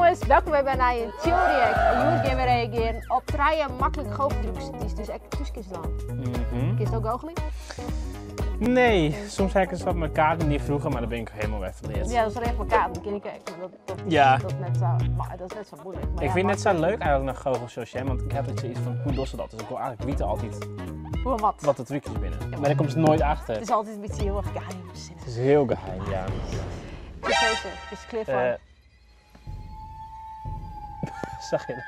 jongens, welkom bij een nieuwe Theoreact. En jullie gaan weer reageren op 3 makkelijke goocheltrucs. Het is dus echt tussenkiesland. Kun je het ook goochelen? Nee, soms heb ik eens wat mijn kaarten niet vroeger, maar dan ben ik helemaal weg verleerd. Ja, dat is alleen maar kaarten, dan kun je kijken. Dat is net zo, maar dat is net zo moeilijk. Maar ik vind het net zo leuk eigenlijk naar goochelshows, want ik heb het zoiets van, hoe doen ze dat? Dus ik wil eigenlijk weten altijd wat de trucjes binnen. Ja, maar daar komt ze nooit achter. Het is altijd een beetje heel erg geheim. Het is heel geheim, ja. Het is deze, het is clear van. Zag je dat?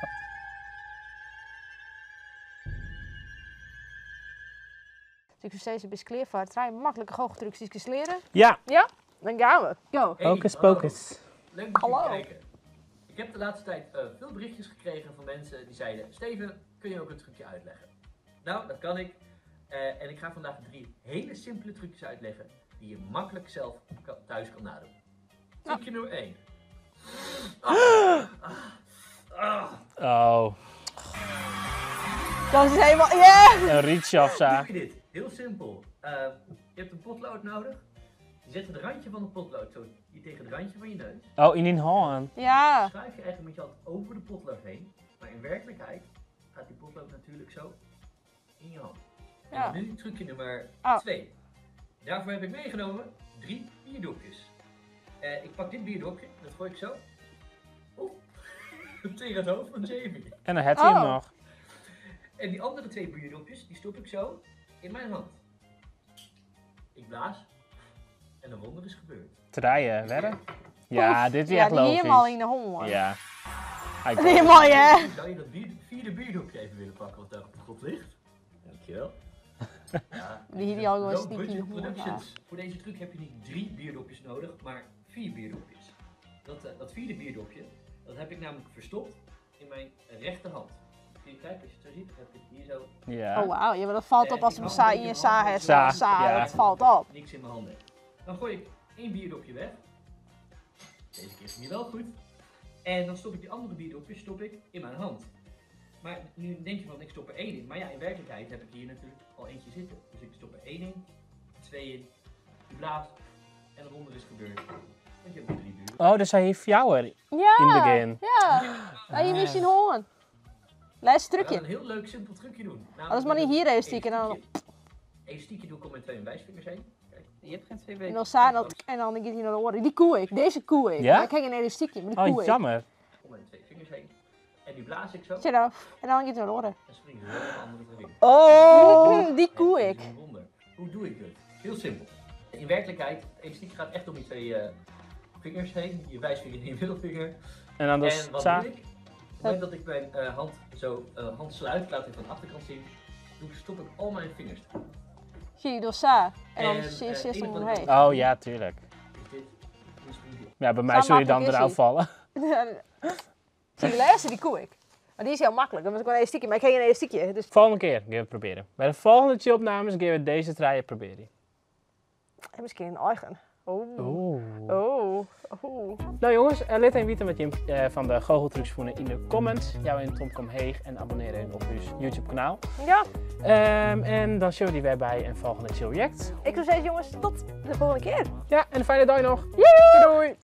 Dus ik steeds een beetje clear van. 3 makkelijke goocheltrucs die ik kan leren. Ja. Ja, dan gaan we. Go. Hey, Hocus pocus. Leuk dat jullie Hallo. kijken. Ik heb de laatste tijd veel berichtjes gekregen van mensen die zeiden: Steven, kun je ook een trucje uitleggen? Nou, dat kan ik. En ik ga vandaag 3 hele simpele trucjes uitleggen die je makkelijk zelf thuis kan nadoen. Trucje nummer 1. Oh, Dat is helemaal, yeah! een rietje of zo. Hoe doe je dit? Heel simpel. Je hebt een potlood nodig. Je zet het randje van de potlood zo hier tegen het randje van je neus. Oh, in een hand. Ja. Schuif je eigenlijk met je hand over de potlood heen. Maar in werkelijkheid gaat die potlood natuurlijk zo in je hand. En Ja. nu trucje nummer Oh. 2. Daarvoor heb ik meegenomen 3 bierdopjes. Ik pak dit bierdopje, dat gooi ik zo. Oeh, tegen het hoofd van Jamie. En dan heb je hem Oh. nog. En die andere 2 bierdopjes, die stop ik zo in mijn hand. Ik blaas. En een wonder is gebeurd. Draaien, wedden? Ja, dit is Ja, echt die helemaal logisch. in de hond. Ja. Helemaal, hè? Zou je dat vierde bierdopje even willen pakken wat daar op de grond ligt? Dankjewel. Ja, Die al gewoon Low sneaky Budget hoor. Productions. Voor deze truc heb je niet 3 bierdopjes nodig, maar 4 bierdopjes. Dat vierde bierdopje, dat heb ik namelijk verstopt in mijn rechterhand. Kun je kijken, als je het zo ziet, heb ik het hier zo, Ja. Oh wauw, ja, maar dat valt op als ik we hou in een je beetje sa mijn hebt. hand Ja. Dat valt op. niks in mijn handen. Dan gooi ik 1 bierdopje weg. Deze keer ging het wel goed. En dan stop ik die andere bierdopjes in mijn hand. Maar nu denk je van, ik stop er 1 in. Maar ja, in werkelijkheid heb ik hier natuurlijk al eentje zitten. Dus ik stop er 1 in, 2 in, je blaast en een wonder is gebeurd. Want je hebt nu 3 bierdopjes. Oh, dus hij heeft jou in Ja. het begin. Ja. En je misschien horen. Laatste We gaan trucje. een heel leuk simpel trucje doen. Als maar niet hier elastiek en dan. Elastiekje doe ik om mijn 2 wijsvingers heen. Kijk. Je hebt geen 2 En weken. dan staan dat. En dan gaat hij naar de oren. Die koe ik. Deze koe ik. Ja? Maar ik heb geen elastiekje, maar die koe Oh, ik. jammer. Om mijn 2 vingers heen. En nu blaas ik zo. Zie je dat? En dan gaat hij naar de oren. En spring ik weer naar de andere ring. Oh! Die koe En ik. dit is een wonder. Hoe doe ik dit? Heel simpel. In werkelijkheid, het elastiek gaat echt om je 2 vingers heen. Je wijsvinger en je middelvinger. En dan En dus wat za. doe ik? Op het moment dat ik mijn hand sluit, ik laat het van de achterkant zien, stop ik al mijn vingers. Zie je door sa. En dan En, zie je het zes enige om wat ik heen. Oh ja, tuurlijk. Is dit? Dit spring ik. Ja, bij mij Zo zul je dan makkelijk is eraf hij. vallen. Zie je de laatste, die koe ik. Maar die is heel makkelijk. Dan is gewoon een elastiekje. Maar ik heb geen elastiekje. Dus Volgende keer gaan we het proberen. Bij de volgende chillopnames gaan we deze draaien proberen. en misschien een eigen. Oh. Oeh. Oh. Oh. Nou jongens, laat even weten wat je van de goocheltrucs vonden in de comments. Jou en Tom kom heeg en abonneren op ons YouTube kanaal. Ja, En dan zien we die weer bij een volgende Chillreact. ik zou zeggen jongens, tot de volgende keer. Ja, en een fijne dag nog. Joe! Doei doei!